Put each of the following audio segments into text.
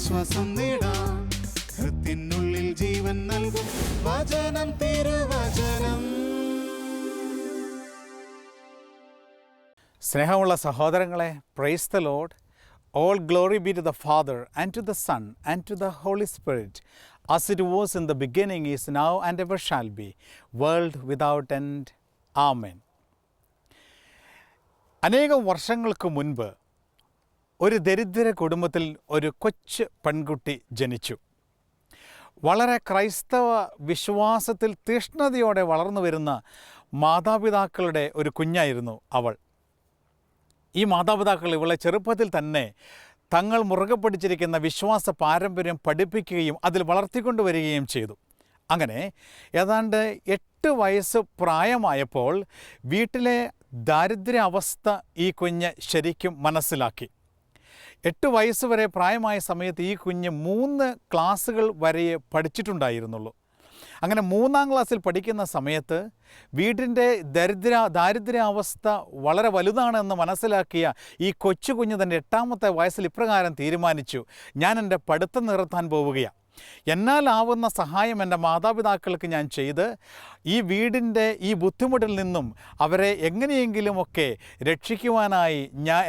ആശ്വാസം നേടാം. ഹൃത്തിനുള്ളിൽ ജീവൻ നൽകും വചനം, തിരുവചനം. സ്നേഹമുള്ള സഹോദരങ്ങളെ, praise the Lord. All glory be to the Father, and to the Son, and to the Holy Spirit, as it was in the beginning, is now, and ever shall be, world without end. Amen. അനേകം വർഷങ്ങൾക്ക് മുൻപ് ഒരു ദരിദ്ര കുടുംബത്തിൽ ഒരു കൊച്ചു പെൺകുട്ടി ജനിച്ചു. വളരെ ക്രൈസ്തവ വിശ്വാസത്തിൽ തീഷ്ണതയോടെ വളർന്നു വരുന്ന മാതാപിതാക്കളുടെ ഒരു കുഞ്ഞായിരുന്നു അവൾ. ഈ മാതാപിതാക്കൾ ഇവളെ ചെറുപ്പത്തിൽ തന്നെ തങ്ങൾ മുറുകെ പിടിച്ചിരിക്കുന്ന വിശ്വാസ പാരമ്പര്യം പഠിപ്പിക്കുകയും അതിൽ വളർത്തിക്കൊണ്ടുവരികയും ചെയ്തു. അങ്ങനെ ഏതാണ്ട് 8 വയസ്സ് പ്രായമായപ്പോൾ വീട്ടിലെ ദാരിദ്ര്യ അവസ്ഥ ഈ കുഞ്ഞ് ശരിക്കും മനസ്സിലാക്കി. 8 വയസ്സ് വരെ പ്രായമായ സമയത്ത് ഈ കുഞ്ഞ് 3 ക്ലാസ്സുകൾ വരെ പഠിച്ചിട്ടുണ്ടായിരുന്നുള്ളൂ. അങ്ങനെ 3-ാം ക്ലാസ്സിൽ പഠിക്കുന്ന സമയത്ത് വീടിൻ്റെ ദാരിദ്ര്യാവസ്ഥ വളരെ വലുതാണെന്ന് മനസ്സിലാക്കിയ ഈ കൊച്ചു കുഞ്ഞ് തൻ്റെ 8-ാമത്തെ വയസ്സിൽ ഇപ്രകാരം തീരുമാനിച്ചു: ഞാൻ എൻ്റെ പഠിത്തം നിർത്താൻ പോവുകയാണ്. എന്നാലാവുന്ന സഹായം എൻ്റെ മാതാപിതാക്കൾക്ക് ഞാൻ ചെയ്ത് ഈ വീടിൻ്റെ ഈ ബുദ്ധിമുട്ടിൽ നിന്നും അവരെ എങ്ങനെയെങ്കിലുമൊക്കെ രക്ഷിക്കുവാനായി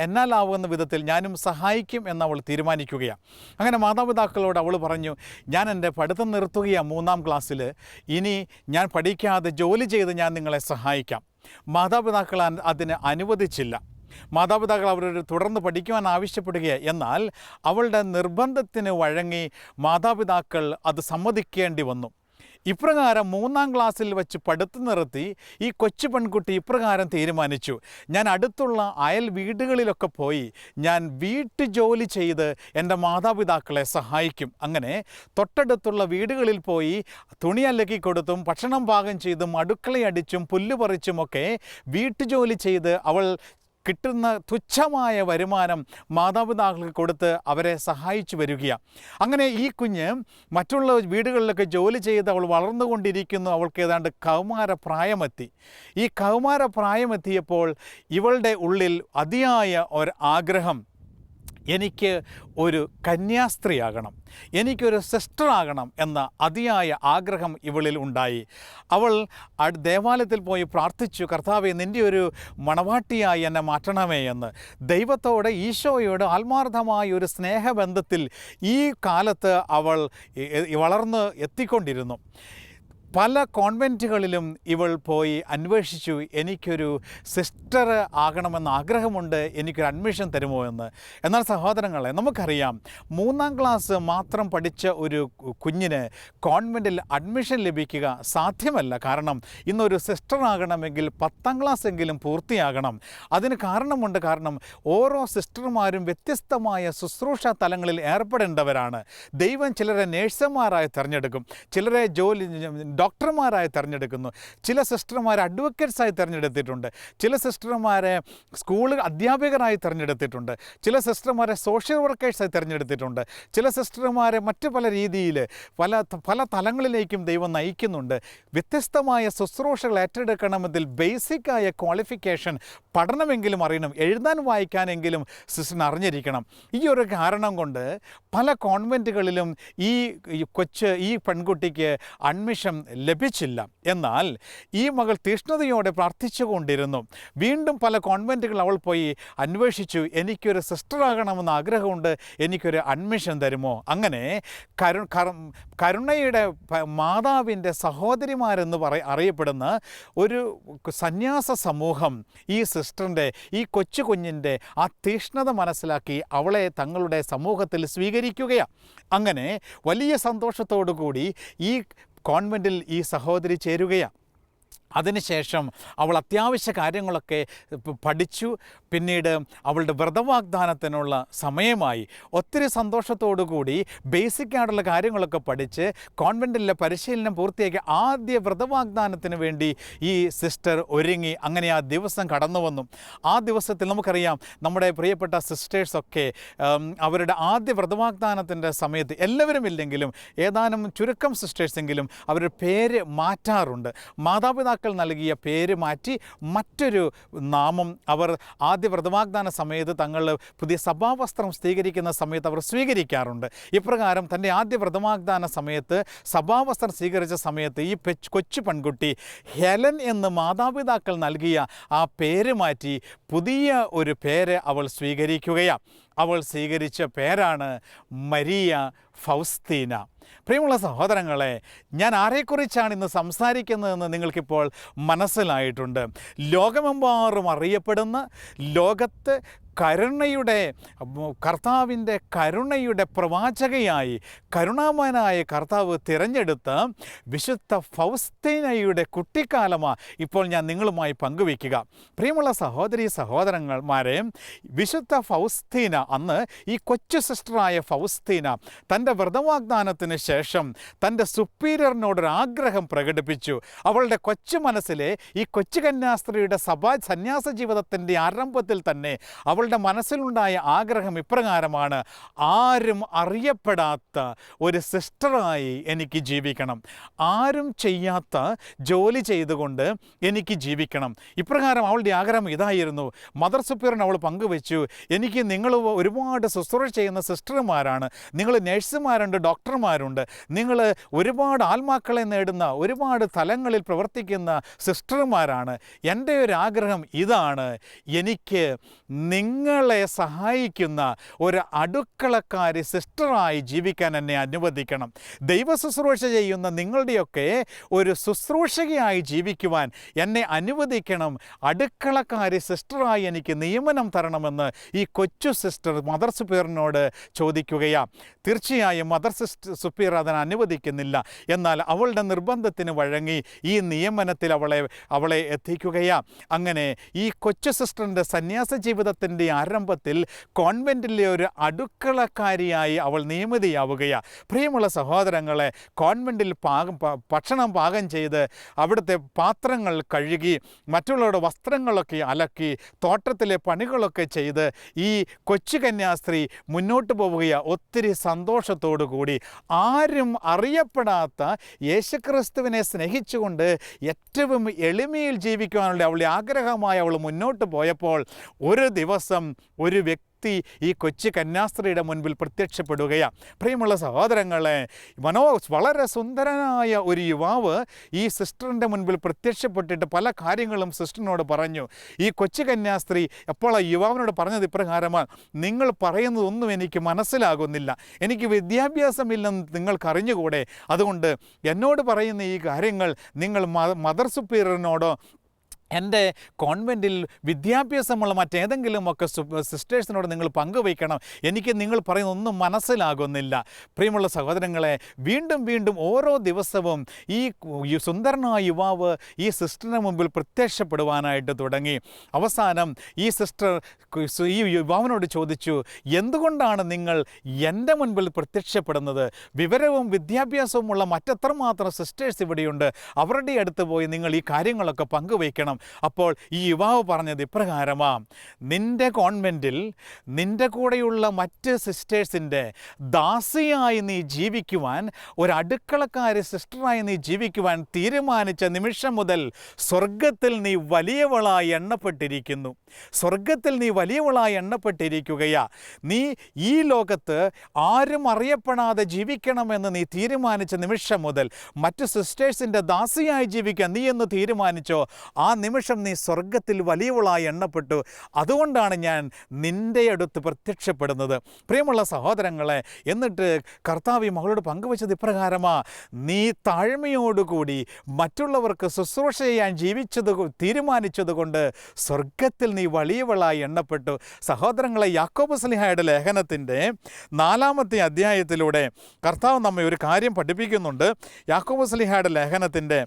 എന്നാലാവുന്ന വിധത്തിൽ ഞാനും സഹായിക്കും എന്നവൾ തീരുമാനിക്കുകയാണ്. അങ്ങനെ മാതാപിതാക്കളോട് അവൾ പറഞ്ഞു, ഞാൻ എൻ്റെ പഠിത്തം നിർത്തുകയാണ് 3-ാം ക്ലാസ്സിൽ. ഇനി ഞാൻ പഠിക്കാതെ ജോലി ചെയ്ത് ഞാൻ നിങ്ങളെ സഹായിക്കാം. മാതാപിതാക്കൾ അതിന് അനുവദിച്ചില്ല. മാതാപിതാക്കൾ അവരോട് തുടർന്ന് പഠിക്കുവാൻ ആവശ്യപ്പെടുകയാണ്. എന്നാൽ അവളുടെ നിർബന്ധത്തിന് വഴങ്ങി മാതാപിതാക്കൾ അത് സമ്മതിക്കേണ്ടി വന്നു. ഇപ്രകാരം 3-ാം ക്ലാസ്സിൽ വെച്ച് പഠിത്തം നിർത്തി ഈ കൊച്ചു പെൺകുട്ടി ഇപ്രകാരം തീരുമാനിച്ചു: ഞാൻ അടുത്തുള്ള അയൽ വീടുകളിലൊക്കെ പോയി ഞാൻ വീട്ടുജോലി ചെയ്ത് എൻ്റെ മാതാപിതാക്കളെ സഹായിക്കും. അങ്ങനെ തൊട്ടടുത്തുള്ള വീടുകളിൽ പോയി തുണി അലക്കി കൊടുത്തും ഭക്ഷണം പാകം ചെയ്തും അടുക്കളയടിച്ചും പുല്ല് പറിച്ചുമൊക്കെ വീട്ടുജോലി ചെയ്ത് അവൾ കിട്ടുന്ന തുച്ഛമായ വരുമാനം മാതാപിതാക്കൾക്ക് കൊടുത്ത് അവരെ സഹായിച്ചു വരികയാണ്. അങ്ങനെ ഈ കുഞ്ഞ് മറ്റുള്ള വീടുകളിലൊക്കെ ജോലി ചെയ്ത് അവൾ വളർന്നുകൊണ്ടിരിക്കുന്നു. അവൾക്ക് ഏതാണ്ട് കൗമാരപ്രായമെത്തി. ഈ കൗമാരപ്രായമെത്തിയപ്പോൾ ഇവളുടെ ഉള്ളിൽ അതിയായ ഒരു ആഗ്രഹം, എനിക്ക് ഒരു കന്യാസ്ത്രീയാകണം, എനിക്കൊരു സിസ്റ്ററാകണം എന്ന അതിയായ ആഗ്രഹം ഇവളിൽ ഉണ്ടായി. അവൾ ദേവാലയത്തിൽ പോയി പ്രാർത്ഥിച്ചു, കർത്താവേ, നിൻ്റെ ഒരു മണവാട്ടിയായി എന്നെ മാറ്റണമേ എന്ന്. ദൈവത്തോട്, ഈശോയോട് ആത്മാർത്ഥമായ ഒരു സ്നേഹബന്ധത്തിൽ ഈ കാലത്ത് അവൾ വളർന്ന് എത്തിക്കൊണ്ടിരുന്നു. പല കോൺവെൻറ്റുകളിലും ഇവൾ പോയി അന്വേഷിച്ചു, എനിക്കൊരു സിസ്റ്റർ ആകണമെന്ന് ആഗ്രഹമുണ്ട്, എനിക്കൊരു അഡ്മിഷൻ തരുമോ എന്ന്. എന്നാൽ സഹോദരങ്ങളെ, നമുക്കറിയാം 3-ാം ക്ലാസ് മാത്രം പഠിച്ച ഒരു കുഞ്ഞിന് കോൺവെൻറ്റിൽ അഡ്മിഷൻ ലഭിക്കുക സാധ്യമല്ല. കാരണം ഇന്നൊരു സിസ്റ്റർ ആകണമെങ്കിൽ 10-ാം ക്ലാസ് എങ്കിലും പൂർത്തിയാകണം. അതിന് കാരണമുണ്ട്. കാരണം ഓരോ സിസ്റ്റർമാരും വ്യത്യസ്തമായ ശുശ്രൂഷ തലങ്ങളിൽ ഏർപ്പെടേണ്ടവരാണ്. ദൈവം ചിലരെ നേഴ്സുമാരായി തിരഞ്ഞെടുക്കും, ചിലരെ ഡോക്ടർമാരായി തിരഞ്ഞെടുക്കുന്നു, ചില സിസ്റ്റർമാരെ അഡ്വക്കേറ്റ്സായി തിരഞ്ഞെടുത്തിട്ടുണ്ട്, ചില സിസ്റ്റർമാരെ സ്കൂൾ അധ്യാപകരായി തിരഞ്ഞെടുത്തിട്ടുണ്ട്, ചില സിസ്റ്റർമാരെ സോഷ്യൽ വർക്കേഴ്സായി തിരഞ്ഞെടുത്തിട്ടുണ്ട്, ചില സിസ്റ്റർമാരെ മറ്റു പല രീതിയിൽ പല തലങ്ങളിലേക്കും ദൈവം നയിക്കുന്നുണ്ട്. വ്യത്യസ്തമായ ശുശ്രൂഷകൾ ഏറ്റെടുക്കണമെങ്കിൽ ബേസിക്കായ ക്വാളിഫിക്കേഷൻ, പഠനമെങ്കിലും അറിയണം, എഴുതാൻ വായിക്കാനെങ്കിലും സിസ്റ്ററിന് അറിഞ്ഞിരിക്കണം. ഈ ഒരു കാരണം കൊണ്ട് പല കോൺവെൻറ്റുകളിലും ഈ പെൺകുട്ടിക്ക് അഡ്മിഷൻ ലഭിച്ചില്ല. എന്നാൽ ഈ മകൾ തീഷ്ണതയോടെ പ്രാർത്ഥിച്ചുകൊണ്ടിരുന്നു. വീണ്ടും പല കോൺവെൻറ്റുകൾ അവൾ പോയി അന്വേഷിച്ചു, എനിക്കൊരു സിസ്റ്ററാകണമെന്ന് ആഗ്രഹമുണ്ട്, എനിക്കൊരു അഡ്മിഷൻ തരുമോ. അങ്ങനെ കരുണയുടെ മാതാവിൻ്റെ സഹോദരിമാരെന്ന് അറിയപ്പെടുന്ന ഒരു സന്യാസ സമൂഹം ഈ സിസ്റ്ററിൻ്റെ, ഈ കൊച്ചു കുഞ്ഞിൻ്റെ ആ തീഷ്ണത മനസ്സിലാക്കി അവളെ തങ്ങളുടെ സമൂഹത്തിൽ സ്വീകരിക്കുകയാണ്. അങ്ങനെ വലിയ സന്തോഷത്തോടു കൂടി ഈ കോൺവെൻറ്റിൽ ഈ സഹോദരി ചേരുകയാണ്. അതിനുശേഷം അവൾ അത്യാവശ്യ കാര്യങ്ങളൊക്കെ പഠിച്ചു. പിന്നീട് അവളുടെ വ്രതവാഗ്ദാനത്തിനുള്ള സമയമായി. ഒത്തിരി സന്തോഷത്തോടു കൂടി ബേസിക്കായിട്ടുള്ള കാര്യങ്ങളൊക്കെ പഠിച്ച് കോൺവെൻറ്റിലെ പരിശീലനം പൂർത്തിയാക്കി ആദ്യ വ്രതവാഗ്ദാനത്തിന് വേണ്ടി ഈ സിസ്റ്റർ ഒരുങ്ങി. അങ്ങനെ ആ ദിവസം കടന്നു വന്നു. ആ ദിവസത്തിൽ നമുക്കറിയാം, നമ്മുടെ പ്രിയപ്പെട്ട സിസ്റ്റേഴ്സൊക്കെ അവരുടെ ആദ്യ വ്രതവാഗ്ദാനത്തിൻ്റെ സമയത്ത് എല്ലാവരും ഇല്ലെങ്കിലും ഏതാനും ചുരുക്കം സിസ്റ്റേഴ്സെങ്കിലും അവരുടെ പേര് മാറ്റാറുണ്ട്. മാതാപിതാക്കൾ മാതാപിതാക്കൾ നൽകിയ പേര് മാറ്റി മറ്റൊരു നാമം അവർ ആദ്യ വ്രതവാഗ്ദാന സമയത്ത് തങ്ങൾ പുതിയ സഭാവസ്ത്രം സ്വീകരിക്കുന്ന സമയത്ത് അവർ സ്വീകരിക്കാറുണ്ട്. ഇപ്രകാരം തൻ്റെ ആദ്യ വ്രതവാഗ്ദാന സമയത്ത് സഭാവസ്ത്രം സ്വീകരിച്ച സമയത്ത് ഈ കൊച്ചു പെൺകുട്ടി ഹെലൻ എന്ന് മാതാപിതാക്കൾ നൽകിയ ആ പേര് മാറ്റി പുതിയ ഒരു പേര് അവൾ സ്വീകരിക്കുകയാണ്. അവൾ സ്വീകരിച്ച പേരാണ് മരിയ ഫൗസ്തീന. പ്രിയമുള്ള സഹോദരങ്ങളെ, ഞാൻ ആരെക്കുറിച്ചാണ് ഇന്ന് സംസാരിക്കുന്നതെന്ന് നിങ്ങൾക്കിപ്പോൾ മനസ്സിലായിട്ടുണ്ട്. ലോകമെമ്പാടും അറിയപ്പെടുന്ന, ലോകത്ത് കർത്താവിൻ്റെ കരുണയുടെ പ്രവാചകയായി കരുണാമയനായ കർത്താവ് തിരഞ്ഞെടുത്ത വിശുദ്ധ ഫൗസ്തീനയുടെ കുട്ടിക്കാലമാണ് ഇപ്പോൾ ഞാൻ നിങ്ങളുമായി പങ്കുവയ്ക്കുക. പ്രിയമുള്ള സഹോദരീ സഹോദരന്മാരെ, വിശുദ്ധ ഫൗസ്തീന, അന്ന് ഈ കൊച്ചു സിസ്റ്ററായ ഫൗസ്തീന തൻ്റെ വ്രതവാഗ്ദാനത്തിന് ശേഷം തൻ്റെ സുപ്പീരിയറിനോടൊരു ആഗ്രഹം പ്രകടിപ്പിച്ചു. അവളുടെ കൊച്ചു മനസ്സിലെ ഈ കൊച്ചു കന്യാസ്ത്രീയുടെ സന്യാസ ജീവിതത്തിൻ്റെ ആരംഭത്തിൽ തന്നെ അവളുടെ മനസ്സിലുണ്ടായ ആഗ്രഹം ഇപ്രകാരമാണ്: ആരും അറിയപ്പെടാത്ത ഒരു സിസ്റ്ററായി എനിക്ക് ജീവിക്കണം, ആരും ചെയ്യാത്ത ജോലി ചെയ്തുകൊണ്ട് എനിക്ക് ജീവിക്കണം. ഇപ്രകാരം അവളുടെ ആഗ്രഹം ഇതായിരുന്നു. മദർ സുപ്പീരിയറിന് അവൾ പങ്കുവെച്ചു, എനിക്ക് നിങ്ങൾ ഒരുപാട് ശുശ്രൂഷ ചെയ്യുന്ന സിസ്റ്റർമാരാണ്, നിങ്ങൾ നഴ്സുമാരുണ്ട്, ഡോക്ടർമാരുണ്ട്, നിങ്ങൾ ഒരുപാട് ആത്മാക്കളെ നേടുന്ന ഒരുപാട് തലങ്ങളിൽ പ്രവർത്തിക്കുന്ന സിസ്റ്റർമാരാണ്. എൻ്റെ ഒരു ആഗ്രഹം ഇതാണ്, എനിക്ക് നിങ്ങളെ സഹായിക്കുന്ന ഒരു അടുക്കളക്കാരി സിസ്റ്ററായി ജീവിക്കാൻ എന്നെ അനുവദിക്കണം. ദൈവ ശുശ്രൂഷ ചെയ്യുന്ന നിങ്ങളുടെയൊക്കെ ഒരു ശുശ്രൂഷകയായി ജീവിക്കുവാൻ എന്നെ അനുവദിക്കണം. അടുക്കളക്കാരി സിസ്റ്ററായി എനിക്ക് നിയമനം തരണമെന്ന് ഈ കൊച്ചു സിസ്റ്റർ മദർ സുപ്പീരിയറിനോട് ചോദിക്കുകയാണ്. തീർച്ചയായും മദർ സുപ്പീരിയർ അതിന് അനുവദിക്കുന്നില്ല. എന്നാൽ അവളുടെ നിർബന്ധത്തിന് വഴങ്ങി ഈ നിയമനത്തിൽ അവളെ എത്തിക്കുകയാണ്. അങ്ങനെ ഈ കൊച്ചു സിസ്റ്ററിൻ്റെ സന്യാസ ജീവിതത്തിൻ്റെ ആരംഭത്തിൽ കോൺവെൻറ്റിലെ ഒരു അടുക്കളക്കാരിയായി അവൾ നിയമിതയാവുകയാണ്. പ്രിയമുള്ള സഹോദരങ്ങളെ, കോൺവെൻറ്റിൽ ഭക്ഷണം പാകം ചെയ്ത് അവിടുത്തെ പാത്രങ്ങൾ കഴുകി മറ്റുള്ളവരുടെ വസ്ത്രങ്ങളൊക്കെ അലക്കി തോട്ടത്തിലെ പണികളൊക്കെ ചെയ്ത് ഈ കൊച്ചു കന്യാസ്ത്രീ മുന്നോട്ട് പോവുകയാണ് ഒത്തിരി സന്തോഷത്തോടു കൂടി. ആരും അറിയപ്പെടാത്ത യേശുക്രിസ്തുവിനെ സ്നേഹിച്ചുകൊണ്ട് ഏറ്റവും എളിമയിൽ ജീവിക്കുവാനുള്ള അവളുടെ ആഗ്രഹമായി അവൾ മുന്നോട്ട് പോയപ്പോൾ ഒരു ദിവസം ഒരു വ്യക്തി ഈ കൊച്ചു കന്യാസ്ത്രീയുടെ മുൻപിൽ പ്രത്യക്ഷപ്പെടുകയാണ്. പ്രിയമുള്ള സഹോദരങ്ങളെ, വളരെ സുന്ദരനായ ഒരു യുവാവ് ഈ സിസ്റ്ററിൻ്റെ മുൻപിൽ പ്രത്യക്ഷപ്പെട്ടിട്ട് പല കാര്യങ്ങളും സിസ്റ്ററിനോട് പറഞ്ഞു. ഈ കൊച്ചു കന്യാസ്ത്രീ അപ്പോൾ ആ യുവാവിനോട് പറഞ്ഞത് ഇപ്രകാരമാണ്: നിങ്ങൾ പറയുന്നതൊന്നും എനിക്ക് മനസ്സിലാകുന്നില്ല, എനിക്ക് വിദ്യാഭ്യാസമില്ലെന്ന് നിങ്ങൾക്കറിഞ്ഞുകൂടെ, അതുകൊണ്ട് എന്നോട് പറയുന്ന ഈ കാര്യങ്ങൾ നിങ്ങൾ മദർ സുപ്പീരിയറിനോടോ എൻ്റെ കോൺവെൻറ്റിൽ വിദ്യാഭ്യാസമുള്ള മറ്റേതെങ്കിലുമൊക്കെ സിസ്റ്റേഴ്സിനോട് നിങ്ങൾ പങ്കുവയ്ക്കണം, എനിക്ക് നിങ്ങൾ പറയുന്നൊന്നും മനസ്സിലാകുന്നില്ല. പ്രിയമുള്ള സഹോദരങ്ങളെ, വീണ്ടും വീണ്ടും ഓരോ ദിവസവും ഈ സുന്ദരനായ യുവാവ് ഈ സിസ്റ്ററിന് മുമ്പിൽ പ്രത്യക്ഷപ്പെടുവാനായിട്ട് തുടങ്ങി. അവസാനം ഈ സിസ്റ്റർ ഈ യുവാവിനോട് ചോദിച്ചു, എന്തുകൊണ്ടാണ് നിങ്ങൾ എൻ്റെ മുൻപിൽ പ്രത്യക്ഷപ്പെടുന്നത്? വിവരവും വിദ്യാഭ്യാസവുമുള്ള മറ്റെത്രമാത്രം സിസ്റ്റേഴ്സ് ഇവിടെയുണ്ട്, അവരുടെ അടുത്ത് പോയി നിങ്ങൾ ഈ കാര്യങ്ങളൊക്കെ പങ്കുവയ്ക്കണം. അപ്പോൾ ഈ യുവാവ് പറഞ്ഞത് ഇപ്രകാരമാണ്: നിൻ്റെ കോൺവെൻറ്റിൽ നിൻ്റെ കൂടെയുള്ള മറ്റ് സിസ്റ്റേഴ്സിൻ്റെ ദാസിയായി നീ ജീവിക്കുവാൻ, ഒരു അടുക്കളക്കാരി സിസ്റ്ററായി നീ ജീവിക്കുവാൻ തീരുമാനിച്ച നിമിഷം മുതൽ സ്വർഗത്തിൽ നീ വലിയവളായി എണ്ണപ്പെട്ടിരിക്കുന്നു. സ്വർഗത്തിൽ നീ വലിയവളായി എണ്ണപ്പെട്ടിരിക്കുകയാ. നീ ഈ ലോകത്ത് ആരും അറിയപ്പെടാതെ ജീവിക്കണമെന്ന് നീ തീരുമാനിച്ച നിമിഷം മുതൽ മറ്റ് സിസ്റ്റേഴ്സിൻ്റെ ദാസിയായി ജീവിക്കാൻ നീ എന്ന് തീരുമാനിച്ചോ, ആ നിമിഷം നീ സ്വർഗത്തിൽ വലിയവളായി എണ്ണപ്പെട്ടു. അതുകൊണ്ടാണ് ഞാൻ നിൻ്റെ അടുത്ത് പ്രത്യക്ഷപ്പെടുന്നത്. പ്രിയമുള്ള സഹോദരങ്ങളെ, എന്നിട്ട് കർത്താവ് ഈ മകളോട് പങ്കുവച്ചത് ഇപ്രകാരമാണ്: നീ താഴ്മയോടുകൂടി മറ്റുള്ളവർക്ക് ശുശ്രൂഷ ചെയ്യാൻ തീരുമാനിച്ചതുകൊണ്ട് സ്വർഗത്തിൽ നീ വലിയവളായി എണ്ണപ്പെട്ടു. സഹോദരങ്ങളെ, യാക്കോബ് ശ്ലീഹായുടെ ലേഖനത്തിൻ്റെ 4-ാമത്തെ അധ്യായത്തിലൂടെ കർത്താവ് നമ്മെ ഒരു കാര്യം പഠിപ്പിക്കുന്നുണ്ട്. യാക്കോബ് ശ്ലീഹായുടെ ലേഖനത്തിൻ്റെ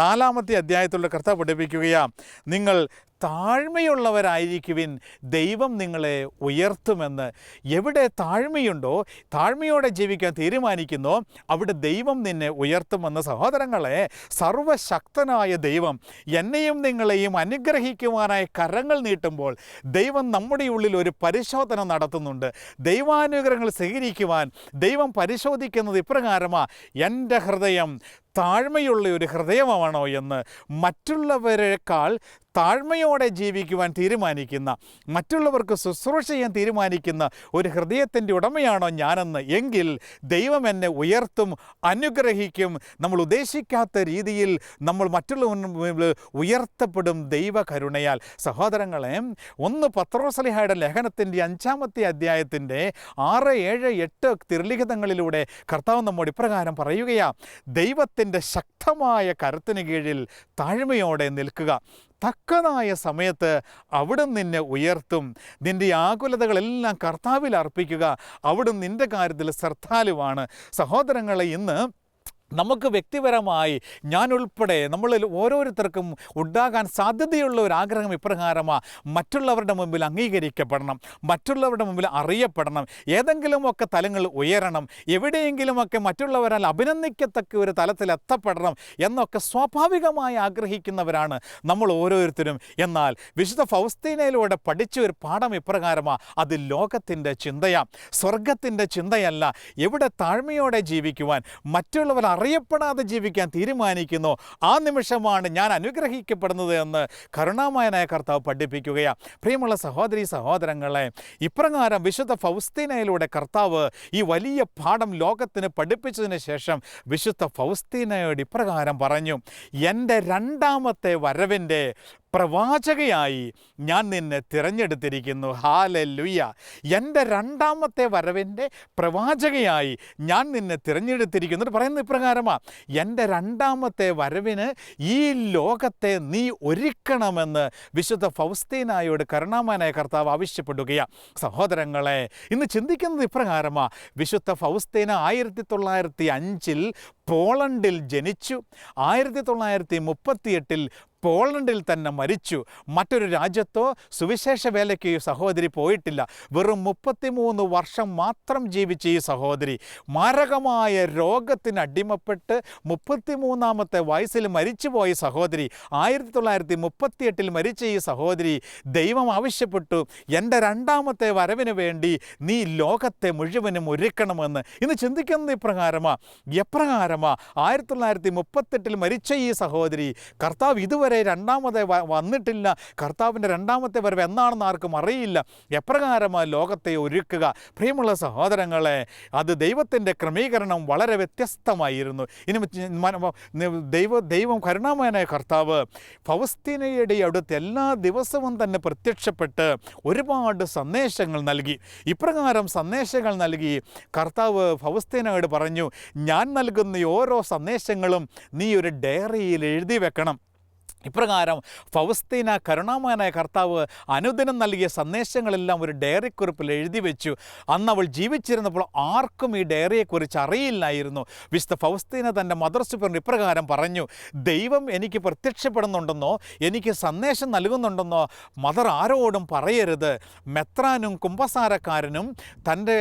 4-ാമത്തെ അധ്യായത്തിലൂടെ കർത്താവ് പഠിപ്പിക്കുകയാണ്: നിങ്ങൾ താഴ്മയുള്ളവരായിരിക്കുവിൻ, ദൈവം നിങ്ങളെ ഉയർത്തുമെന്ന്. എവിടെ താഴ്മയുണ്ടോ, താഴ്മയോടെ ജീവിക്കാൻ തീരുമാനിക്കുന്നോ, അവിടെ ദൈവം നിന്നെ ഉയർത്തുമെന്ന്. സഹോദരങ്ങളെ, സർവശക്തനായ ദൈവം എന്നെയും നിങ്ങളെയും അനുഗ്രഹിക്കുവാനായി കരങ്ങൾ നീട്ടുമ്പോൾ ദൈവം നമ്മുടെ ഉള്ളിൽ ഒരു പരിശോധന നടത്തുന്നുണ്ട്. ദൈവാനുഗ്രഹങ്ങൾ സ്വീകരിക്കുവാൻ ദൈവം പരിശോധിക്കുന്നത് ഇപ്രകാരമാണ്: എൻ്റെ ഹൃദയം താഴ്മയുള്ള ഒരു ഹൃദയമാണോ എന്ന്. മറ്റുള്ളവരെക്കാൾ താഴ്മയോടെ ജീവിക്കുവാൻ തീരുമാനിക്കുന്ന, മറ്റുള്ളവർക്ക് ശുശ്രൂഷ ചെയ്യാൻ തീരുമാനിക്കുന്ന ഒരു ഹൃദയത്തിൻ്റെ ഉടമയാണോ ഞാനെന്ന്. എങ്കിൽ ദൈവം എന്നെ ഉയർത്തും, അനുഗ്രഹിക്കും. നമ്മൾ ഉദ്ദേശിക്കാത്ത രീതിയിൽ നമ്മൾ മറ്റുള്ളവർ ഉയർത്തപ്പെടും ദൈവകരുണയാൽ. സഹോദരങ്ങളെ, 1 പത്രോസ്ലീഹായുടെ ലേഖനത്തിൻ്റെ 5-ാമത്തെ അധ്യായത്തിൻ്റെ 6, 7, 8 തിരുലിഖിതങ്ങളിലൂടെ കർത്താവ് നമ്മോട് ഇപ്രകാരം പറയുകയാണ്: ദൈവത്തിൻ്റെ ശക്തമായ കരത്തിന് കീഴിൽ താഴ്മയോടെ നിൽക്കുക. തക്കതായ സമയത്ത് അവിടുന്ന് നിന്നെ ഉയർത്തും. നിൻ്റെ ആകുലതകളെല്ലാം കർത്താവിൽ അർപ്പിക്കുക. അവിടുന്ന് നിൻ്റെ കാര്യത്തിൽ ശ്രദ്ധാലുവാണ്. സഹോദരങ്ങളെ, ഇന്ന് നമുക്ക് വ്യക്തിപരമായി, ഞാൻ ഉൾപ്പെടെ നമ്മളിൽ ഓരോരുത്തർക്കും ഉണ്ടാകാൻ സാധ്യതയുള്ള ഒരു ആഗ്രഹം ഇപ്രകാരമാണ്: മറ്റുള്ളവരുടെ മുമ്പിൽ അംഗീകരിക്കപ്പെടണം, മറ്റുള്ളവരുടെ മുമ്പിൽ അറിയപ്പെടണം, ഏതെങ്കിലുമൊക്കെ തലങ്ങൾ ഉയരണം, എവിടെയെങ്കിലുമൊക്കെ മറ്റുള്ളവരാൽ അഭിനന്ദിക്കത്തക്ക ഒരു തലത്തിൽ എത്തപ്പെടണം എന്നൊക്കെ സ്വാഭാവികമായി ആഗ്രഹിക്കുന്നവരാണ് നമ്മൾ ഓരോരുത്തരും. എന്നാൽ വിശുദ്ധ ഫൗസ്തീനയിലൂടെ പഠിച്ച ഒരു പാഠം ഇപ്രകാരമാണ്: അത് ലോകത്തിൻ്റെ ചിന്തയാണ്, സ്വർഗത്തിൻ്റെ ചിന്തയല്ല. എവിടെ താഴ്മയോടെ ജീവിക്കുവാൻ, മറ്റുള്ളവർ അറിയപ്പെടാതെ ജീവിക്കാൻ തീരുമാനിക്കുന്നു, ആ നിമിഷമാണ് ഞാൻ അനുഗ്രഹിക്കപ്പെടുന്നത് എന്ന് കരുണാമയനായ കർത്താവ് പഠിപ്പിക്കുകയാണ്. പ്രിയമുള്ള സഹോദരീ സഹോദരങ്ങളെ, ഇപ്രകാരം വിശുദ്ധ ഫൗസ്തീനയിലൂടെ കർത്താവ് ഈ വലിയ പാഠം ലോകത്തിന് പഠിപ്പിച്ചതിന് ശേഷം വിശുദ്ധ ഫൗസ്തീനയോട് ഇപ്രകാരം പറഞ്ഞു: എൻ്റെ 2ാമത്തെ വരവിൻ്റെ പ്രവാചകയായി ഞാൻ നിന്നെ തിരഞ്ഞെടുത്തിരിക്കുന്നു. ഹല്ലേലൂയ! എൻ്റെ 2ാമത്തെ വരവിൻ്റെ പ്രവാചകയായി ഞാൻ നിന്നെ തിരഞ്ഞെടുത്തിരിക്കുന്നു. പറയുന്നത് ഇപ്രകാരമാണ്: എൻ്റെ 2ാമത്തെ വരവിന് ഈ ലോകത്തെ നീ ഒരുക്കണമെന്ന് വിശുദ്ധ ഫൗസ്തീനയോട് കരുണാമയനായ കർത്താവ് ആവശ്യപ്പെടുകയാണ്. സഹോദരങ്ങളെ, ഇന്ന് ചിന്തിക്കുന്നത് ഇപ്രകാരമാണ്: വിശുദ്ധ ഫൗസ്തീന 1905 പോളണ്ടിൽ ജനിച്ചു. 1938 പോളണ്ടിൽ തന്നെ മരിച്ചു. മറ്റൊരു രാജ്യത്തോ സുവിശേഷ വേലയ്ക്ക് സഹോദരി പോയിട്ടില്ല. വെറും 33 വർഷം മാത്രം ജീവിച്ച ഈ സഹോദരി മാരകമായ രോഗത്തിന് അടിമപ്പെട്ട് 33ാമത്തെ വയസ്സിൽ മരിച്ചുപോയ സഹോദരി, 1938 മരിച്ച ഈ സഹോദരി ദൈവം ആവശ്യപ്പെട്ടു: എൻ്റെ 2ാമത്തെ വരവിന് വേണ്ടി നീ ലോകത്തെ മുഴുവനും ഒരുക്കണമെന്ന്. ഇന്ന് ചിന്തിക്കുന്നത് ഇപ്രകാരമാണ്: എപ്രകാരമാണ് 1938 മരിച്ച ഈ സഹോദരി, കർത്താവ് ഇതുവരെ 2ാമത് വന്നിട്ടില്ല, കർത്താവിൻ്റെ 2ാമത്തെ വരവ് എന്നാണെന്ന് ആർക്കും അറിയില്ല, എപ്രകാരമാണ് ലോകത്തെ ഒരുക്കുക. പ്രിയമുള്ള സഹോദരങ്ങളെ, അത് ദൈവത്തിൻ്റെ ക്രമീകരണം വളരെ വ്യത്യസ്തമായിരുന്നു. ഇനി ദൈവം കരുണാമയനായ കർത്താവ് ഫൗസ്തീനയുടെ അടുത്ത് എല്ലാ ദിവസവും തന്നെ പ്രത്യക്ഷപ്പെട്ട് ഒരുപാട് സന്ദേശങ്ങൾ നൽകി. ഇപ്രകാരം സന്ദേശങ്ങൾ നൽകി കർത്താവ് ഫൗസ്തീനയോട് പറഞ്ഞു: ഞാൻ നൽകുന്ന ഓരോ സന്ദേശങ്ങളും നീ ഒരു ഡയറിയിൽ എഴുതി വെക്കണം. ഇപ്രകാരം ഫൗസ്തീന കരുണാമയനായ കർത്താവ് അനുദിനം നൽകിയ സന്ദേശങ്ങളെല്ലാം ഒരു ഡയറിക്കുറിപ്പിൽ എഴുതി വെച്ചു. അന്ന് അവൾ ജീവിച്ചിരുന്നപ്പോൾ ആർക്കും ഈ ഡയറിയെക്കുറിച്ച് അറിയില്ലായിരുന്നു. വിശുദ്ധ ഫൗസ്തീന തൻ്റെ മദർ സുപ്പറിന് ഇപ്രകാരം പറഞ്ഞു: ദൈവം എനിക്ക് പ്രത്യക്ഷപ്പെടുന്നുണ്ടെന്നോ എനിക്ക് സന്ദേശം നൽകുന്നുണ്ടെന്നോ മദർ ആരോടും പറയരുത്. മെത്രാനും കുമ്പസാരക്കാരനും തൻ്റെ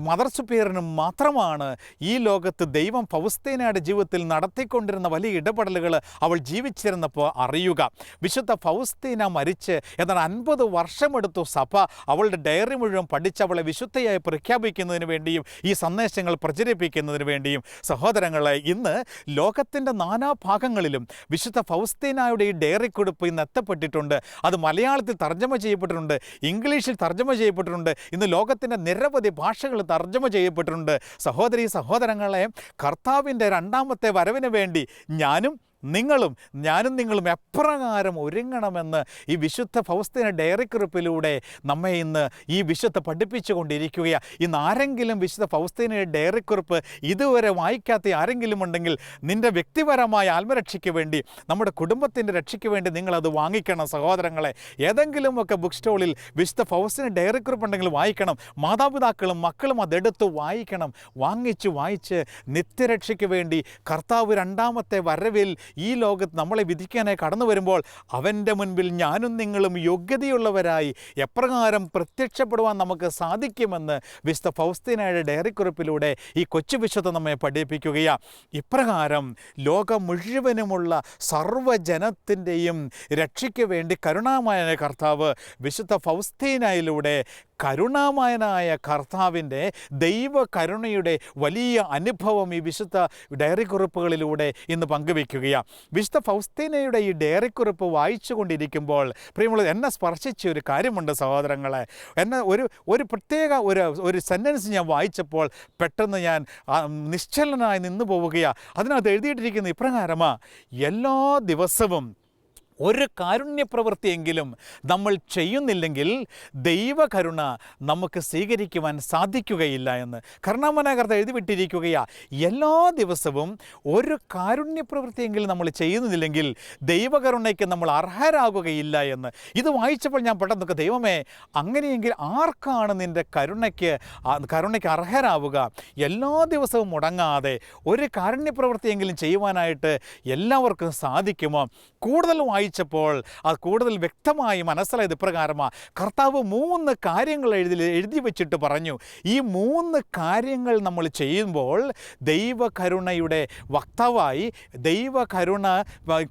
മദർ സുപ്പീരിയറിനും മാത്രമാണ് ഈ ലോകത്ത് ദൈവം ഫൗസ്തീനയുടെ ജീവിതത്തിൽ നടത്തിക്കൊണ്ടിരുന്ന വലിയ ഇടപെടലുകൾ അവൾ ജീവിച്ചിരുന്നപ്പോൾ അറിയുക. വിശുദ്ധ ഫൗസ്തീന മരിച്ച് എന്നാൽ 50 വർഷമെടുത്തു സഭ അവളുടെ ഡയറി മുഴുവൻ പഠിച്ച് അവളെ വിശുദ്ധയായി പ്രഖ്യാപിക്കുന്നതിന് വേണ്ടിയും ഈ സന്ദേശങ്ങൾ പ്രചരിപ്പിക്കുന്നതിന് വേണ്ടിയും. സഹോദരങ്ങളെ, ഇന്ന് ലോകത്തിൻ്റെ നാനാഭാഗങ്ങളിലും വിശുദ്ധ ഫൗസ്തീനയുടെ ഈ ഡയറി കുറിപ്പ് ഇന്ന് എത്തപ്പെട്ടിട്ടുണ്ട്. അത് മലയാളത്തിൽ തർജ്ജമ ചെയ്യപ്പെട്ടിട്ടുണ്ട്, ഇംഗ്ലീഷിൽ തർജ്ജമ ചെയ്യപ്പെട്ടിട്ടുണ്ട്, ഇന്ന് ലോകത്തിൻ്റെ നിരവധി ഭാഷകൾ തർജ്ജമ ചെയ്യപ്പെട്ടിട്ടുണ്ട്. സഹോദരീ സഹോദരങ്ങളെ, കർത്താവിൻ്റെ 2ാമത്തെ വരവിന് വേണ്ടി ഞാനും നിങ്ങളും എപ്രകാരം ഒരുങ്ങണമെന്ന് ഈ വിശുദ്ധ ഫൗസ്തീന ഡയറിക്കുറിപ്പിലൂടെ നമ്മെ ഇന്ന് ഈ വിശുദ്ധ പഠിപ്പിച്ചു കൊണ്ടിരിക്കുകയാണ്. ഇന്ന് ആരെങ്കിലും വിശുദ്ധ ഫൗസ്തീനയുടെ ഡയറിക്കുറിപ്പ് ഇതുവരെ വായിക്കാത്ത ആരെങ്കിലും ഉണ്ടെങ്കിൽ നിൻ്റെ വ്യക്തിപരമായ ആത്മരക്ഷയ്ക്ക് വേണ്ടി, നമ്മുടെ കുടുംബത്തിൻ്റെ രക്ഷയ്ക്ക് വേണ്ടി നിങ്ങളത് വാങ്ങിക്കണം. സഹോദരങ്ങളെ, ഏതെങ്കിലുമൊക്കെ ബുക്ക് സ്റ്റോളിൽ വിശുദ്ധ ഫൗസ്തീന ഡയറിക്കുറിപ്പ് ഉണ്ടെങ്കിൽ വായിക്കണം. മാതാപിതാക്കളും മക്കളും അതെടുത്ത് വായിക്കണം. വായിച്ച് നിത്യരക്ഷയ്ക്ക് വേണ്ടി കർത്താവ് 2ാമത്തെ വരവിൽ ഈ ലോകത്ത് നമ്മളെ വിധിക്കാനായി കടന്നു വരുമ്പോൾ അവൻ്റെ മുൻപിൽ ഞാനും നിങ്ങളും യോഗ്യതയുള്ളവരായി എപ്രകാരം പ്രത്യക്ഷപ്പെടുവാൻ നമുക്ക് സാധിക്കുമെന്ന് വിശുദ്ധ ഫൗസ്തീനയുടെ ഡയറിക്കുറിപ്പിലൂടെ ഈ കൊച്ചു വിശുദ്ധ നമ്മെ പഠിപ്പിക്കുകയാണ്. ഇപ്രകാരം ലോകം മുഴുവനുമുള്ള സർവ്വജനത്തിൻ്റെയും രക്ഷയ്ക്ക് വേണ്ടി കരുണാമയനായ കർത്താവ് വിശുദ്ധ ഫൗസ്തീനയിലൂടെ കരുണാമയനായ കർത്താവിൻ്റെ ദൈവകരുണയുടെ വലിയ അനുഭവം ഈ വിശുദ്ധ ഡയറിക്കുറിപ്പുകളിലൂടെ ഇന്ന് പങ്കുവയ്ക്കുകയാണ്. വിശുദ്ധ ഫൗസ്തീനയുടെ ഈ ഡയറിക്കുറിപ്പ് വായിച്ചു കൊണ്ടിരിക്കുമ്പോൾ പ്രിയമുള്ള എന്നെ സ്പർശിച്ച ഒരു കാര്യമുണ്ട് സഹോദരങ്ങളെ. എന്നെ ഒരു പ്രത്യേക ഒരു സെൻറ്റൻസ് ഞാൻ വായിച്ചപ്പോൾ പെട്ടെന്ന് ഞാൻ നിശ്ചലനായി നിന്നു പോവുകയാണ്. അതിനകത്ത് എഴുതിയിട്ടിരിക്കുന്ന ഇപ്രകാരമാണ്: എല്ലാ ദിവസവും ഒരു കാരുണ്യപ്രവൃത്തിയെങ്കിലും നമ്മൾ ചെയ്യുന്നില്ലെങ്കിൽ ദൈവകരുണ നമുക്ക് സ്വീകരിക്കുവാൻ സാധിക്കുകയില്ല എന്ന് കരുണാമയനായ കർത്താവ് എഴുതിവിട്ടിരിക്കുകയാണ്. എല്ലാ ദിവസവും ഒരു കാരുണ്യപ്രവൃത്തിയെങ്കിലും നമ്മൾ ചെയ്യുന്നില്ലെങ്കിൽ ദൈവകരുണയ്ക്ക് നമ്മൾ അർഹരാകുകയില്ല എന്ന്. ഇത് വായിച്ചപ്പോൾ ഞാൻ പെട്ടെന്ന് ദൈവമേ, അങ്ങനെയെങ്കിൽ ആർക്കാണ് നിൻ്റെ കരുണയ്ക്ക് അർഹരാവുക? എല്ലാ ദിവസവും മുടങ്ങാതെ ഒരു കാരുണ്യപ്രവൃത്തിയെങ്കിലും ചെയ്യുവാനായിട്ട് എല്ലാവർക്കും സാധിക്കുമോ? കൂടുതൽ വായിച്ചപ്പോൾ അത് കൂടുതൽ വ്യക്തമായി മനസ്സിലായത് ഇപ്രകാരമാണ്. കർത്താവ് 3 കാര്യങ്ങൾ എഴുതി വെച്ചിട്ട് പറഞ്ഞു, ഈ 3 കാര്യങ്ങൾ നമ്മൾ ചെയ്യുമ്പോൾ ദൈവകരുണയുടെ വക്താവായി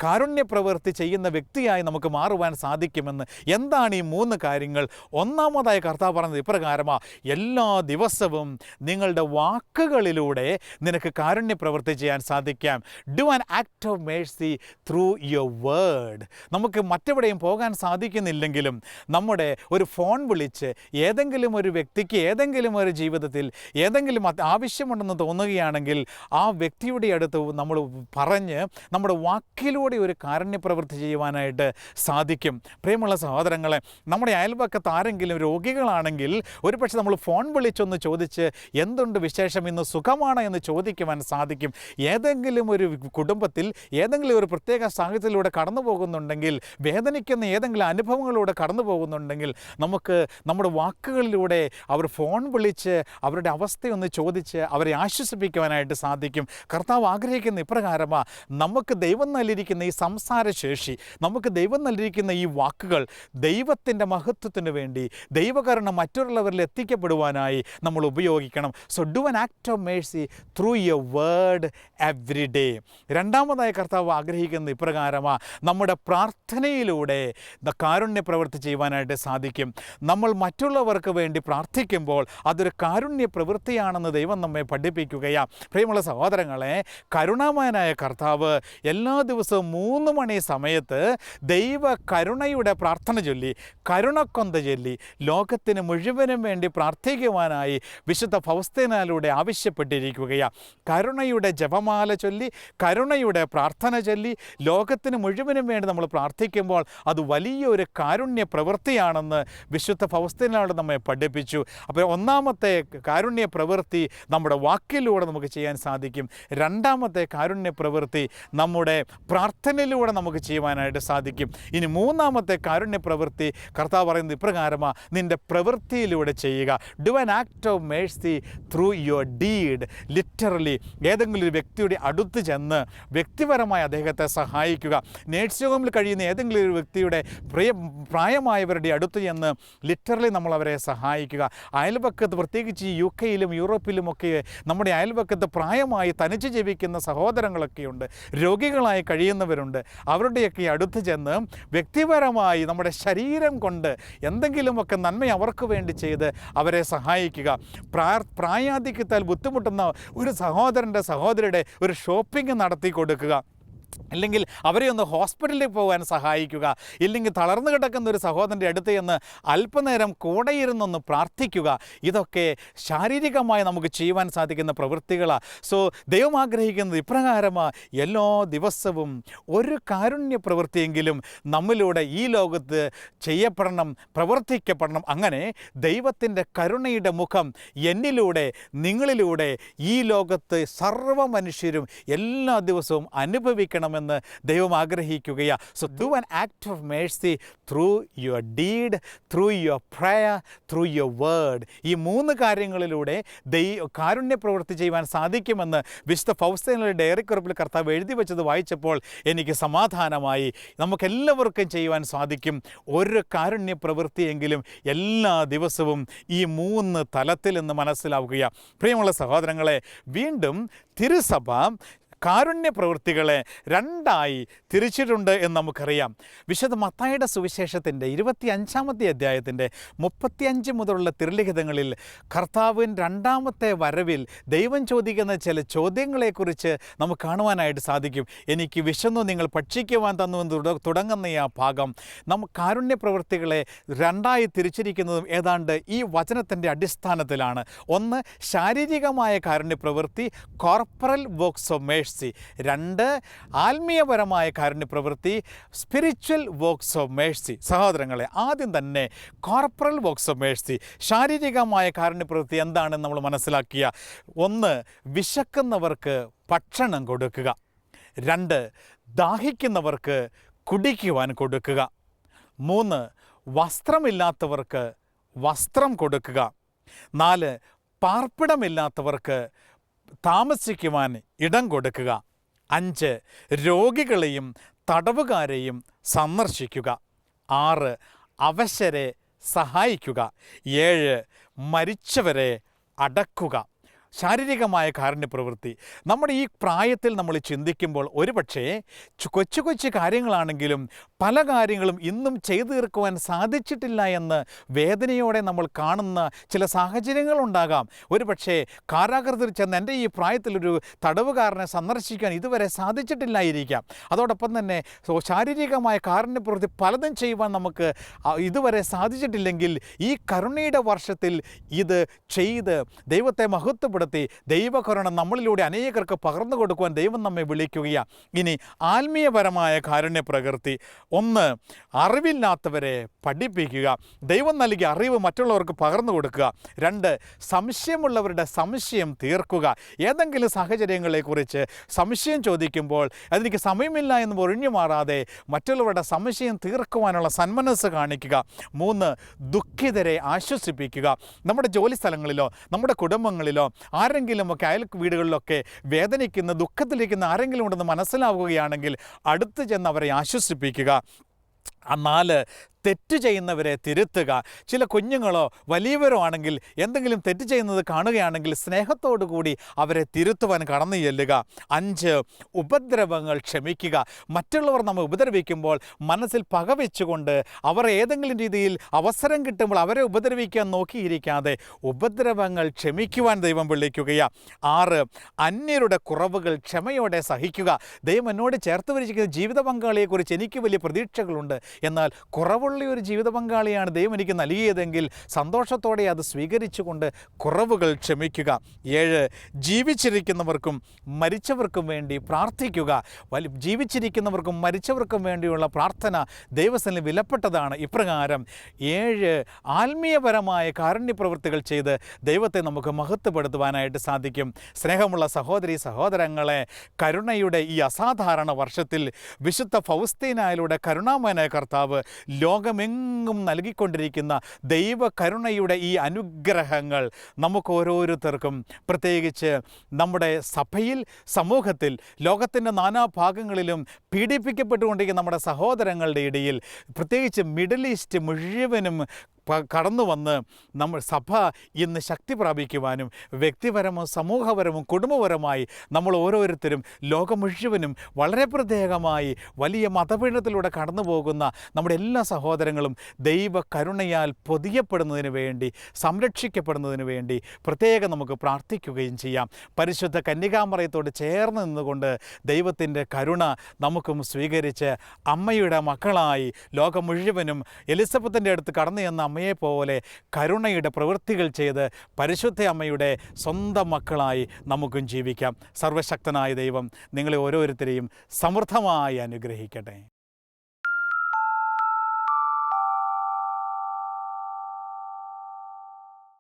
കാരുണ്യപ്രവൃത്തി ചെയ്യുന്ന വ്യക്തിയായി നമുക്ക് മാറുവാൻ സാധിക്കുമെന്ന്. എന്താണ് ഈ 3 കാര്യങ്ങൾ? ഒന്നാമതായി കർത്താവ് പറഞ്ഞത് ഇപ്രകാരമാണ്: എല്ലാ ദിവസവും നിങ്ങളുടെ വാക്കുകളിലൂടെ നിനക്ക് കാരുണ്യപ്രവൃത്തി ചെയ്യാൻ സാധിക്കാം. Do an act of mercy through your word. നമുക്ക് മറ്റെവിടെയും പോകാൻ സാധിക്കുന്നില്ലെങ്കിലും നമ്മുടെ ഒരു ഫോൺ വിളിച്ച് ഏതെങ്കിലും ഒരു വ്യക്തിക്ക് ഏതെങ്കിലും ഒരു ജീവിതത്തിൽ ഏതെങ്കിലും ആവശ്യമുണ്ടെന്ന് തോന്നുകയാണെങ്കിൽ ആ വ്യക്തിയുടെ അടുത്ത് നമ്മൾ പറഞ്ഞ് നമ്മുടെ വാക്കിലൂടെ ഒരു കാരുണ്യപ്രവൃത്തി ചെയ്യുവാനായിട്ട് സാധിക്കും. പ്രിയമുള്ള സഹോദരങ്ങളെ, നമ്മുടെ അയൽപക്കത്ത് ആരെങ്കിലും രോഗികളാണെങ്കിൽ ഒരുപക്ഷെ നമ്മൾ ഫോൺ വിളിച്ചൊന്ന് ചോദിച്ച് എന്തുണ്ട് വിശേഷം, ഇന്ന് സുഖമാണോ എന്ന് ചോദിക്കുവാൻ സാധിക്കും. ഏതെങ്കിലും ഒരു കുടുംബത്തിൽ ഏതെങ്കിലും ഒരു പ്രത്യേക സാഹചര്യത്തിലൂടെ കടന്നു പോകുന്നുണ്ടെങ്കിൽ, വേദനിക്കുന്ന ഏതെങ്കിലും അനുഭവങ്ങളിലൂടെ കടന്നു പോകുന്നുണ്ടെങ്കിൽ നമുക്ക് നമ്മുടെ വാക്കുകളിലൂടെ അവർ ഫോൺ വിളിച്ച് അവരുടെ അവസ്ഥയൊന്ന് ചോദിച്ച് അവരെ ആശ്വസിപ്പിക്കുവാനായിട്ട് സാധിക്കും. കർത്താവ് ആഗ്രഹിക്കുന്ന ഇപ്രകാരമാണ്: നമുക്ക് ദൈവം നൽകിയിരിക്കുന്ന ഈ സംസാരശേഷി, നമുക്ക് ദൈവം നൽകിയിരിക്കുന്ന ഈ വാക്കുകൾ ദൈവത്തിൻ്റെ മഹത്വത്തിന് വേണ്ടി ദൈവകരുണ മറ്റുള്ളവരിൽ എത്തിക്കപ്പെടുവാനായി നമ്മൾ ഉപയോഗിക്കണം. So do an act of mercy through your word every day. രണ്ടാമതായി കർത്താവ് ആഗ്രഹിക്കുന്നത് ഇപ്രകാരമാണ്: നമ്മുടെ പ്രാർത്ഥനയിലൂടെ കാരുണ്യ പ്രവൃത്തി ചെയ്യുവാനായിട്ട് സാധിക്കും. നമ്മൾ മറ്റുള്ളവർക്ക് വേണ്ടി പ്രാർത്ഥിക്കുമ്പോൾ അതൊരു കാരുണ്യ പ്രവൃത്തിയാണെന്ന് ദൈവം നമ്മെ പഠിപ്പിക്കുകയാണ്. പ്രിയമുള്ള സഹോദരങ്ങളെ, കരുണാമയനായ കർത്താവ് എല്ലാ ദിവസവും 3 മണി സമയത്ത് ദൈവ കരുണയുടെ പ്രാർത്ഥന ചൊല്ലി, കരുണക്കൊന്ത ചൊല്ലി ലോകത്തിന് മുഴുവനും വേണ്ടി പ്രാർത്ഥിക്കുവാനായി വിശുദ്ധ ഫൗസ്തീനയിലൂടെ ആവശ്യപ്പെട്ടിരിക്കുകയാണ്. കരുണയുടെ ജപമാല ചൊല്ലി, കരുണയുടെ പ്രാർത്ഥന ചൊല്ലി ലോകത്തിന് മുഴുവനും വേണ്ടി നമ്മൾ പ്രാർത്ഥിക്കുമ്പോൾ അത് വലിയൊരു കാരുണ്യ പ്രവൃത്തിയാണെന്ന് വിശുദ്ധ ഫൗസ്തീനയോട് നമ്മെ പഠിപ്പിച്ചു. അപ്പോൾ ഒന്നാമത്തെ കാരുണ്യ പ്രവൃത്തി നമ്മുടെ വാക്കിലൂടെ നമുക്ക് ചെയ്യാൻ സാധിക്കും. രണ്ടാമത്തെ കാരുണ്യ പ്രവൃത്തി നമ്മുടെ പ്രാർത്ഥനയിലൂടെ നമുക്ക് ചെയ്യുവാനായിട്ട് സാധിക്കും. ഇനി മൂന്നാമത്തെ കാരുണ്യ പ്രവൃത്തി കർത്താവ് പറയുന്നത് ഇപ്രകാരമാണ്: നിൻ്റെ പ്രവൃത്തിയിലൂടെ ചെയ്യുക. Do an act of mercy through your deed. Literally ഏതെങ്കിലും ഒരു വ്യക്തിയുടെ അടുത്ത് ചെന്ന് വ്യക്തിപരമായി അദ്ദേഹത്തെ സഹായിക്കുക. നേഴ്സിംഗ് ഹോമിൽ കഴിയുന്ന ഏതെങ്കിലും ഒരു വ്യക്തിയുടെ പ്രായമായവരുടെ അടുത്ത് ചെന്ന് ലിറ്ററലി നമ്മൾ അവരെ സഹായിക്കുക. അയൽപക്കത്ത്, പ്രത്യേകിച്ച് ഈ UK യിലും യൂറോപ്പിലുമൊക്കെ നമ്മുടെ അയൽപക്കത്ത് പ്രായമായി തനിച്ച് ജീവിക്കുന്ന സഹോദരങ്ങളൊക്കെയുണ്ട്, രോഗികളായി കഴിയുന്നവരുണ്ട്. അവരുടെയൊക്കെ അടുത്ത് ചെന്ന് വ്യക്തിപരമായി നമ്മുടെ ശരീരം കൊണ്ട് എന്തെങ്കിലുമൊക്കെ നന്മ അവർക്ക് വേണ്ടി ചെയ്ത് അവരെ സഹായിക്കുക. പ്രായാധിക്യത്താൽ ബുദ്ധിമുട്ടുന്ന ഒരു സഹോദരിയുടെ ഒരു ഷോപ്പിംഗ് നടത്തി കൊടുക്കുക. ഇല്ലെങ്കിൽ അവരെ ഒന്ന് ഹോസ്പിറ്റലിൽ പോകാൻ സഹായിക്കുക. ഇല്ലെങ്കിൽ തളർന്നു കിടക്കുന്ന ഒരു സഹോദരൻ്റെ അടുത്ത് ചെന്ന് അല്പനേരം കൂടെയിരുന്നൊന്ന് പ്രാർത്ഥിക്കുക. ഇതൊക്കെ ശാരീരികമായി നമുക്ക് ചെയ്യുവാൻ സാധിക്കുന്ന പ്രവൃത്തികളാണ്. സോ ദൈവം ആഗ്രഹിക്കുന്നത് ഇപ്രകാരമാണ്: എല്ലാ ദിവസവും ഒരു കാരുണ്യ പ്രവൃത്തിയെങ്കിലും നമ്മിലൂടെ ഈ ലോകത്ത് ചെയ്യപ്പെടണം, പ്രവർത്തിക്കപ്പെടണം. അങ്ങനെ ദൈവത്തിൻ്റെ കരുണയുടെ മുഖം എന്നിലൂടെ, നിങ്ങളിലൂടെ ഈ ലോകത്ത് സർവ്വ മനുഷ്യരും എല്ലാ ദിവസവും അനുഭവിക്കണം ജീവിക്കണമെന്ന് ദൈവം ആഗ്രഹിക്കുകയാണ്. So do an act of mercy through your deed, through your prayer, through your word. ഈ 3 കാര്യങ്ങളിലൂടെ കാരുണ്യ പ്രവൃത്തി ചെയ്യുവാൻ സാധിക്കുമെന്ന് വിശുദ്ധ ഫൗസ്തീനയുടെ ഡയറി കുറിപ്പിൽ കർത്താവ് എഴുതി വെച്ചത് വായിച്ചപ്പോൾ എനിക്ക് സമാധാനമായി. നമുക്കെല്ലാവർക്കും ചെയ്യുവാൻ സാധിക്കും ഒരു കാരുണ്യ പ്രവൃത്തിയെങ്കിലും എല്ലാ ദിവസവും ഈ 3 തലത്തിൽ നിന്ന് മനസ്സിലാവുകയാണ്. പ്രിയമുള്ള സഹോദരങ്ങളെ, വീണ്ടും തിരുസഭ കാരുണ്യ പ്രവൃത്തികളെ 2ആയി തിരിച്ചിട്ടുണ്ട് എന്ന് നമുക്കറിയാം. വിശുദ്ധ മത്തായിയുടെ സുവിശേഷത്തിൻ്റെ 25-ാമത്തെ അധ്യായത്തിൻ്റെ 35 മുതലുള്ള തിരുലിഖിതങ്ങളിൽ കർത്താവിൻ്റെ 2ാമത്തെ വരവിൽ ദൈവം ചോദിക്കുന്ന ചില ചോദ്യങ്ങളെക്കുറിച്ച് നമുക്ക് കാണുവാനായിട്ട് സാധിക്കും. എനിക്ക് വിശന്നു, നിങ്ങൾ ഭക്ഷിക്കുവാൻ തന്നു എന്ന് തുടങ്ങുന്ന ആ ഭാഗം കാരുണ്യ പ്രവൃത്തികളെ 2ആയി തിരിച്ചിരിക്കുന്നതും ഏതാണ്ട് ഈ വചനത്തിൻ്റെ അടിസ്ഥാനത്തിലാണ്. ഒന്ന്, ശാരീരികമായ കാരുണ്യ പ്രവൃത്തി, കോർപ്പറൽ വർക്ക്സ് ഓഫ് മേഴ്സി. 2, ആത്മീയപരമായ കാരുണ്യ പ്രവൃത്തി, സ്പിരിച്വൽ വർക്ക്സ് ഓഫ് മേഴ്സി. സഹോദരങ്ങളെ, ആദ്യം തന്നെ കോർപ്പറൽ വർക്ക്സ് ഓഫ് മേഴ്സി, ശാരീരികമായ കാരുണ്യ പ്രവൃത്തി എന്താണെന്ന് നമ്മൾ മനസ്സിലാക്കിയ. 1, വിശക്കുന്നവർക്ക് ഭക്ഷണം കൊടുക്കുക. 2, ദാഹിക്കുന്നവർക്ക് കുടിക്കുവാൻ കൊടുക്കുക. 3, വസ്ത്രമില്ലാത്തവർക്ക് വസ്ത്രം കൊടുക്കുക. 4, പാർപ്പിടമില്ലാത്തവർക്ക് താമസിക്കുവാൻ ഇടം കൊടുക്കുക. 5, രോഗികളെയും തടവുകാരെയും സന്ദർശിക്കുക. 6, അവശരെ സഹായിക്കുക. 7, മരിച്ചവരെ അടക്കുക. ശാരീരികമായ കാരുണ്യ പ്രവൃത്തി നമ്മുടെ ഈ പ്രായത്തിൽ നമ്മൾ ചിന്തിക്കുമ്പോൾ ഒരുപക്ഷേ കൊച്ചു കൊച്ചു കാര്യങ്ങളാണെങ്കിലും പല കാര്യങ്ങളും ഇന്നും ചെയ്തു തീർക്കുവാൻ സാധിച്ചിട്ടില്ല എന്ന് വേദനയോടെ നമ്മൾ കാണുന്ന ചില സാഹചര്യങ്ങളുണ്ടാകാം. ഒരുപക്ഷേ കാരാഗൃഹത്തിൽ ചെന്ന് എൻ്റെ ഈ പ്രായത്തിലൊരു തടവുകാരനെ സന്ദർശിക്കാൻ ഇതുവരെ സാധിച്ചിട്ടില്ലായിരിക്കാം. അതോടൊപ്പം തന്നെ ശാരീരികമായ കാരുണ്യ പ്രവൃത്തി പലതും ചെയ്യുവാൻ നമുക്ക് ഇതുവരെ സാധിച്ചിട്ടില്ലെങ്കിൽ ഈ കരുണയുടെ വർഷത്തിൽ ഇത് ചെയ്ത് ദൈവത്തെ മഹത്വപ്പെടുത്തി ദൈവകരുണ നമ്മളിലൂടെ അനേകർക്ക് പകർന്നു കൊടുക്കുവാൻ ദൈവം നമ്മെ വിളിക്കുകയാണ്. ഇനി ആത്മീയപരമായ കാരുണ്യ പ്രവൃത്തി. 1, അറിവില്ലാത്തവരെ പഠിപ്പിക്കുക, ദൈവം നൽകിയ അറിവ് മറ്റുള്ളവർക്ക് പകർന്നു കൊടുക്കുക. 2, സംശയമുള്ളവരുടെ സംശയം തീർക്കുക. ഏതെങ്കിലും സാഹചര്യങ്ങളെക്കുറിച്ച് സംശയം ചോദിക്കുമ്പോൾ അതെനിക്ക് സമയമില്ല എന്ന് ഒഴിഞ്ഞു മാറാതെ മറ്റുള്ളവരുടെ സംശയം തീർക്കുവാനുള്ള സന്മനസ്സ് കാണിക്കുക. 3, ദുഃഖിതരെ ആശ്വസിപ്പിക്കുക. നമ്മുടെ ജോലി സ്ഥലങ്ങളിലോ നമ്മുടെ കുടുംബങ്ങളിലോ ആരെങ്കിലുമൊക്കെ അയൽ വീടുകളിലൊക്കെ വേദനിക്കുന്ന ദുഃഖത്തിലിരിക്കുന്ന ആരെങ്കിലും ഉണ്ടെന്ന് മനസ്സിലാവുകയാണെങ്കിൽ അടുത്ത് ചെന്ന് അവരെ ആശ്വസിപ്പിക്കുക. 4, തെറ്റ് ചെയ്യുന്നവരെ തിരുത്തുക. ചില കുഞ്ഞുങ്ങളോ വലിയവരോ ആണെങ്കിൽ എന്തെങ്കിലും തെറ്റ് ചെയ്യുന്നത് കാണുകയാണെങ്കിൽ സ്നേഹത്തോടു കൂടി അവരെ തിരുത്തുവാൻ കടന്നു ചെല്ലുക. 5, ഉപദ്രവങ്ങൾ ക്ഷമിക്കുക. മറ്റുള്ളവർ നമ്മെ ഉപദ്രവിക്കുമ്പോൾ മനസ്സിൽ പകവെച്ചുകൊണ്ട് അവർ ഏതെങ്കിലും രീതിയിൽ അവസരം കിട്ടുമ്പോൾ അവരെ ഉപദ്രവിക്കാൻ നോക്കിയിരിക്കാതെ ഉപദ്രവങ്ങൾ ക്ഷമിക്കുവാൻ ദൈവം വിളിക്കുകയാണ്. 6, അന്യരുടെ കുറവുകൾ ക്ഷമയോടെ സഹിക്കുക. ദൈവം എന്നോട് ചേർത്ത് വച്ചിരിക്കുന്ന ജീവിത പങ്കാളിയെക്കുറിച്ച് എനിക്ക് വലിയ പ്രതീക്ഷകളുണ്ട്, എന്നാൽ കുറവുള്ള ഒരു ജീവിത പങ്കാളിയാണ് ദൈവം എനിക്ക് നൽകിയതെങ്കിൽ സന്തോഷത്തോടെ അത് സ്വീകരിച്ചുകൊണ്ട് കുറവുകൾ ക്ഷമിക്കുക. 7, ജീവിച്ചിരിക്കുന്നവർക്കും മരിച്ചവർക്കും വേണ്ടി പ്രാർത്ഥിക്കുക. ജീവിച്ചിരിക്കുന്നവർക്കും മരിച്ചവർക്കും വേണ്ടിയുള്ള പ്രാർത്ഥന ദൈവസന്നിധിയിൽ വിലപ്പെട്ടതാണ്. ഇപ്രകാരം 7 ആത്മീയപരമായ കാരുണ്യ പ്രവൃത്തികൾ ചെയ്ത് ദൈവത്തെ നമുക്ക് മഹത്വപ്പെടുത്തുവാനായിട്ട് സാധിക്കും. സ്നേഹമുള്ള സഹോദരി സഹോദരങ്ങളെ, കരുണയുടെ ഈ അസാധാരണ വർഷത്തിൽ വിശുദ്ധ ഫൗസ്തീനായിലൂടെ കരുണാമയനായ കർത്താവ് ലോകമെങ്ങും നൽകിക്കൊണ്ടിരിക്കുന്ന ദൈവകരുണയുടെ ഈ അനുഗ്രഹങ്ങൾ നമുക്ക് ഓരോരുത്തർക്കും, പ്രത്യേകിച്ച് നമ്മുടെ സഭയിൽ, സമൂഹത്തിൽ, ലോകത്തിൻ്റെ നാനാഭാഗങ്ങളിലും പീഡിപ്പിക്കപ്പെട്ടുകൊണ്ടിരിക്കുന്ന നമ്മുടെ സഹോദരങ്ങളുടെ ഇടയിൽ, പ്രത്യേകിച്ച് മിഡിൽ ഈസ്റ്റ് മുഴുവനും കടന്നു വന്ന് നമ്മൾ സഭ ഇന്ന് ശക്തി പ്രാപിക്കുവാനും വ്യക്തിപരവും സമൂഹപരവും കുടുംബപരമായി നമ്മൾ ഓരോരുത്തരും ലോകം മുഴുവനും വളരെ പ്രത്യേകമായി വലിയ മതപീഠത്തിലൂടെ കടന്നു പോകുന്ന നമ്മുടെ എല്ലാ സഹോദരങ്ങളും ദൈവ കരുണയാൽ പൊതിയപ്പെടുന്നതിന് വേണ്ടി, സംരക്ഷിക്കപ്പെടുന്നതിന് വേണ്ടി പ്രത്യേകം നമുക്ക് പ്രാർത്ഥിക്കുകയും ചെയ്യാം. പരിശുദ്ധ കന്യകാമറിയത്തോട് ചേർന്ന് നിന്നുകൊണ്ട് ദൈവത്തിൻ്റെ കരുണ നമുക്കും സ്വീകരിച്ച് അമ്മയുടെ മക്കളായി ലോകം മുഴുവനും എലിസബത്തിൻ്റെ അടുത്ത് കടന്നു ചെന്ന പോലെ കരുണയുടെ പ്രവൃത്തികൾ ചെയ്ത് പരിശുദ്ധ അമ്മയുടെ സ്വന്തം മക്കളായി നമുക്കും ജീവിക്കാം. സർവശക്തനായ ദൈവം നിങ്ങളെ ഓരോരുത്തരെയും സമൃദ്ധമായി അനുഗ്രഹിക്കട്ടെ.